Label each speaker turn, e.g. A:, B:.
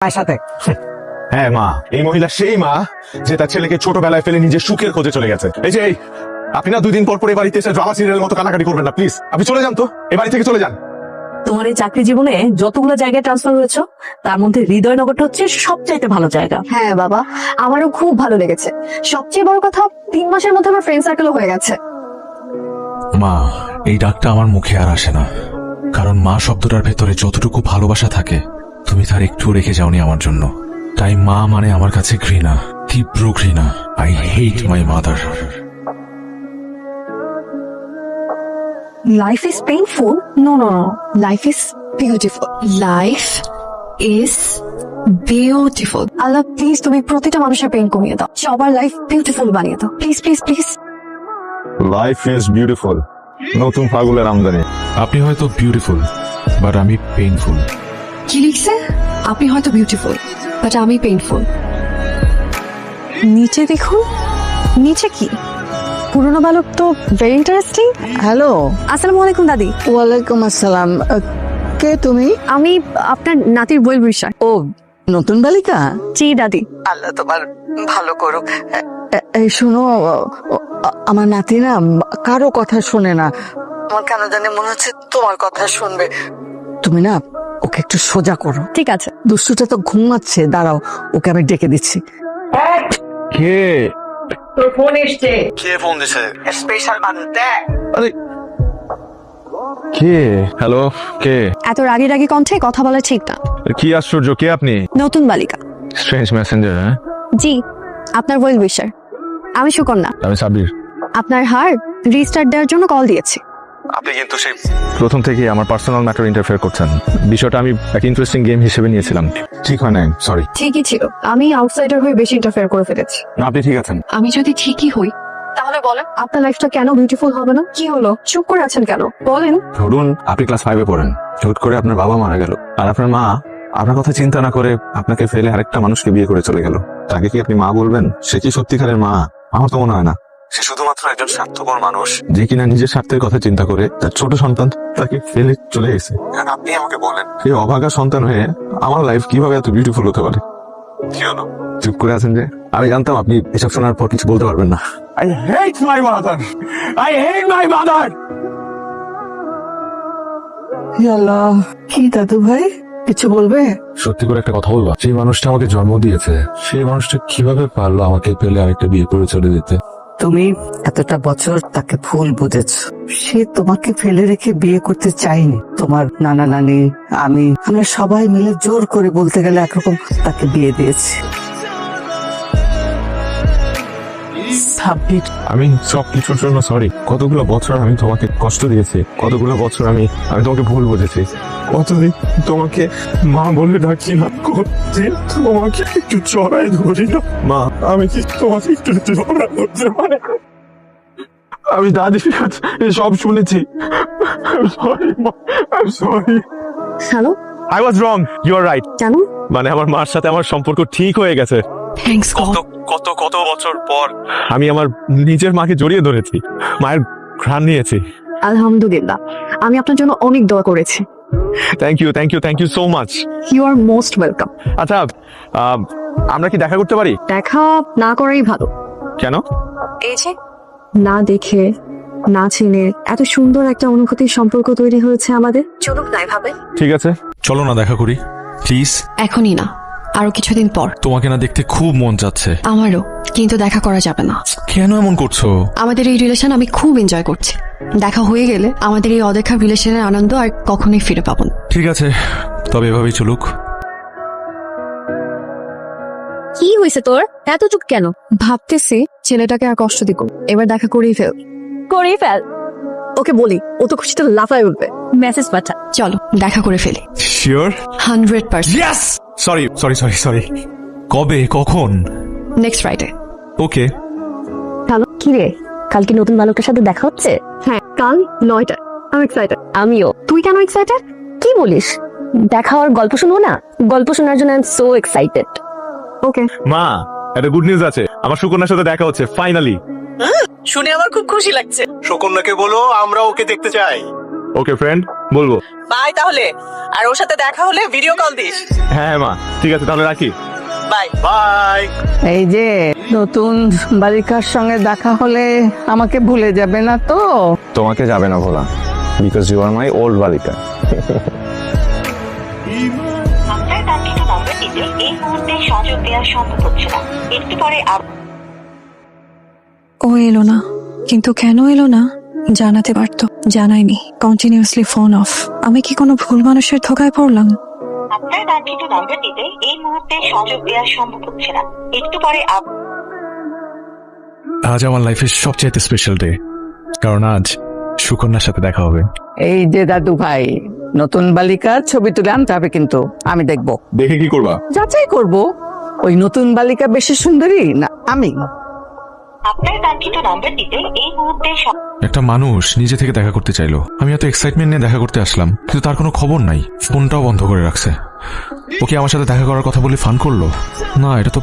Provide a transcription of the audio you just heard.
A: মায়ের সাথে।
B: হ্যাঁ মা, এই মহিলা সেই মা যে তার ছেলেকে ছোটবেলায় ফেলে নিজের সুখের খোঁজে চলে গেছে। এই যে আপনি না 2 দিন পর পর এই বাড়িতে এসে ড্রামা সিরিয়ালের মতো কানাকাটি করবেন না প্লিজ। আপনি চলে যান তো, এই বাড়ি থেকে চলে যান।
C: তোমার এই চাকরি জীবনে যতগুলো জায়গায় ট্রান্সফার হয়েছে তার মধ্যে হৃদয়নগরটা হচ্ছে সবচাইতে ভালো জায়গা।
D: হ্যাঁ বাবা, আমারও খুব ভালো লেগেছে। সবচেয়ে বড় কথা 3 মাসের মধ্যে আমার ফ্রেন্ড সার্কেলও হয়ে গেছে।
E: মা, এই ডাকটা আমার মুখে আর আসে না, কারণ মা শব্দটার ভেতরে যতটুকু ভালোবাসা থাকে তুমি তার একটু রেখে যাওনি আমার জন্য। তাই মা মানে আমার কাছে ঘৃণা, তীব্র ঘৃণা। I hate my mother.
D: Life is painful. No no no, life is beautiful. Life is beautiful. আল্লাহ প্লিজ, তুমি প্রতিটা মানুষের পেইন কমিয়ে দাও, সবার লাইফ বিউটিফুল বানিয়ে দাও please please please.
B: Life is beautiful, নতুন ফাগুলের আমদানি।
E: আপনি হয়তো বিউটিফুল, বাট আমি পেইনফুল।
D: কি লিখছে? আপনি হয়তো বিউটিফুল বাট আমি পেইনফুল। নিচে দেখুন। নিচে কি? পুরনো বালক তো ভেরি ইন্টারেস্টিং।
A: হ্যালো।
D: আসসালামু আলাইকুম দাদি।
A: ওয়ালাইকুম আসসালাম। কে তুমি?
D: আমি আপনার নাতির বইয়ের বিষয়।
A: ও, নতুন বালিকা।
D: জি দাদি।
A: আল্লাহ তোমার ভালো করুক। এই শোনো, আমার নাতি না কারো কথা শোনে না। আমার কেন জানি মনে হচ্ছে তোমার কথা শুনবে। তুমি না ওকে একটু সোজা করো।
D: ঠিক আছে।
A: দুষ্টুটা তো ঘুমাচ্ছে, দাঁড়াও ওকে আমি ডেকে দিচ্ছি।
B: কে?
A: তোর ফোন এসছে।
E: কে ফোন দিছে?
A: স্পেশাল বান্ধব দেখ।
B: আরে কে? হ্যালো, কে?
D: এত রাগি রাগি কণ্ঠে কথা বলা ঠিক না।
B: কি আশ্চর্য, কে আপনি?
D: নতুন বালিকা।
B: Strange Messenger. হ্যাঁ,
D: জি, আপনার ওয়েল উইশার। আমি সুকন্যা।
B: আমি সাব্বির।
D: আপনার হার্ট রিস্টার্ট দেওয়ার জন্য কল দিয়েছি।
B: আপনি কিন্তু সেই প্রথম থেকেই আমার পার্সোনাল ম্যাটার ইন্টারফেয়ার করছেন। বিষয়টা আমি একটা ইন্টারেস্টিং গেম হিসেবে নিয়েছিলাম। ঠিক হয় না, সরি।
D: ঠিকই ছিল, আমি আউটসাইডার হয়ে বেশি ইন্টারফেয়ার করে ফেলেছি।
B: আপনি ঠিক আছেন?
D: আমি যদি ঠিকই হই তাহলে বলেন আপনার লাইফটা কেন বিউটিফুল হবে না? কি হলো, চুপ করে আছেন কেন? বলেন।
B: ধরুন আপনি ক্লাস 5-এ পড়েন, হুট করে আপনার বাবা মারা গেল, আর আপনার মা আপনার কথা চিন্তা না করে আপনাকে ফেলে আরেকটা মানুষকে বিয়ে করে চলে গেল। তাকে কি আপনি মা বলবেন? সে কি সত্যিকারের মা? আমার তো মনে হয় না। সে শুধুমাত্র একজন স্বার্থপর মানুষ, যে কিনা নিজের স্বার্থের কথা চিন্তা করে তার ছোট সন্তান তাকে ফেলে চলে গেছে। এখন আপনি আমাকে বলেন, সেই অভাগা সন্তান হয়ে আমার লাইফ কিভাবে এত বিউটিফুল হতে পারে? কি হলো, চুপ করে আছেন যে? আমি জানতাম আপনি এসব শোনার পর কিছু বলতে পারবেন না। I hate my mother. I hate my mother.
A: আল্লাহ, কি দাদু ভাই কিছু বলবে?
E: সত্যি করে একটা কথা বলবা? সেই মানুষটা আমাকে জন্ম দিয়েছে, সেই মানুষটা কিভাবে পারলো আমাকে পেলে আরেকটা বিয়ে করে চলে যেতে?
A: তুমি এতটা বছর তাকে ভুল বুঝেছ। সে তোমাকে ফেলে রেখে বিয়ে করতে চায়নি। তোমার নানা নানি, আমরা সবাই মিলে জোর করে বলতে গেলে একরকম তাকে বিয়ে দিয়েছি।
B: আমি সবকিছুর জন্য সরি। কতগুলো বছর আমি তোমাকে কষ্ট দিয়েছি, কতগুলো বছর আমি তোমাকে ভুল বুঝেছি। কতদিন তোমাকে মা বলে ডাকি না, কতদিন তোমাকে একটু চড়াই ধরি না। মা, আমি কি তোমাকে একটু জড়া ধরতে পারি? আমি দাদির কাছে সব শুনেছি। Sorry.
D: Hello.
B: I was wrong. You are right.
D: জানো,
B: মানে আমার মার সাথে আমার সম্পর্ক ঠিক হয়ে গেছে।
D: Thanks god.
B: কত বছর পর আমি আমার নিজের মাকে জড়িয়ে ধরেছি, মায়ের ঘ্রাণ নিয়েছি।
D: আলহামদুলিল্লাহ, আমি আপনার জন্য অনেক দোয়া করেছি।
B: Thank you so much.
D: You are most welcome.
B: আচ্ছা, আমরা কি দেখা করতে পারি?
D: দেখা না করাই ভালো।
B: কেন?
D: এই যে না দেখে না চিনে এত সুন্দর একটা অনুভূতির সম্পর্ক তৈরি হয়েছে আমাদের। চলুক না এভাবে।
B: ঠিক আছে,
E: চলো না দেখা করি প্লিজ।
F: এখনই না, আরো কিছুদিন পর।
E: তোমাকে না দেখতে খুব মন যাচ্ছে।
F: আমারও, কিন্তু দেখা করা যাবে না।
E: কেন এমন করছো?
F: আমাদের এই রিলেশন আমি খুব এনজয় করছি। দেখা হয়ে গেলে আমাদের এই অদেখা রিলেশনের আনন্দ আর কখনোই ফিরে পাবো না।
E: ঠিক আছে, তবে এভাবেই চলুক।
D: কি হয়েছে তোর? এত চুপ কেন? ভাবতেছি ছেলেটাকে আর কষ্ট দিব, এবার দেখা করেই ফেল। ওকে বলি, ও তো খুশিতে লাফায় উঠবে। মেসেজ পাঠা।
F: চলো দেখা করে ফেলি।
E: শিওর?
F: 100%।
E: ইয়েস। সরি। কবে, কখন?
F: Next Friday.
E: ওকে।
D: হ্যালো, কি রে, কাল কি নতুন বালকের সাথে দেখা হচ্ছে? হ্যাঁ, কাল 9টায়। আমি এক্সাইটেড। আমিও। তুই কেন এক্সাইটেড? কি বলিস? দেখা হওয়ার গল্প শুনবো না? গল্প শোনার জন্য আই এম সো এক্সাইটেড। ওকে।
B: মা, একটা গুড নিউজ আছে। আমার সুকন্যার সাথে দেখা হচ্ছে ফাইনালি।
A: শুনে আমার খুব খুশি লাগছে।
G: সুকন্যাকে বলো আমরা ওকে দেখতে চাই।
B: ওকে ফ্রেন্ড, বলবো।
C: বাই তাহলে। আর ওর সাথে দেখা হলে ভিডিও কল দিস।
B: হ্যাঁ মা, ঠিক আছে তাহলে রাখি।
C: বাই।
B: বাই।
A: এই যে নতুন বালিকার সঙ্গে দেখা হলে আমাকে ভুলে যাবে না তো?
B: তোমাকে যাবে না ভোলা, because you are my old বালিকা।
G: আপনার কাঙ্ক্ষিত নম্বরটিতে এই মুহূর্তে সংযোগ দেওয়া সম্ভব হচ্ছে না, একটু পরে
F: ও এলো না, কিন্তু কেন এলো না জানাতে পারতো, জানায়নি। Continuously phone off. আমি কি কোনো ভুল মানুষের ধোকায় পড়লাম?
G: আপনার কাঙ্ক্ষিত নম্বরটিতে এই মুহূর্তে সংযোগ দেওয়া সম্ভব হচ্ছে না, একটু পরে
E: আজ আমার লাইফের সবচেয়ে স্পেশাল ডে, কারণ আজ সুকন্যার সাথে দেখা হবে।
A: এই যে দাদু ভাই, নতুন বালিকার ছবি তুলে আনতে হবে, কিন্তু আমি দেখবো।
B: দেখে কি করবা?
A: যাচাই করব ওই নতুন বালিকা বেশি সুন্দরী না আমি।
G: আপনার কাঙ্ক্ষিত নম্বরটিতে এই মুহূর্তে
E: একটা মানুষ নিজে থেকে দেখা করতে চাইলো, আমি এত এক্সাইটমেন্ট নিয়ে দেখা করতে আসলাম, কিন্তু তার কোনো খবর নাই, ফোনটাও বন্ধ করে রাখছে। ওকে আমার সাথে দেখা করার কথা বলে ফান করলো? না, এটা তো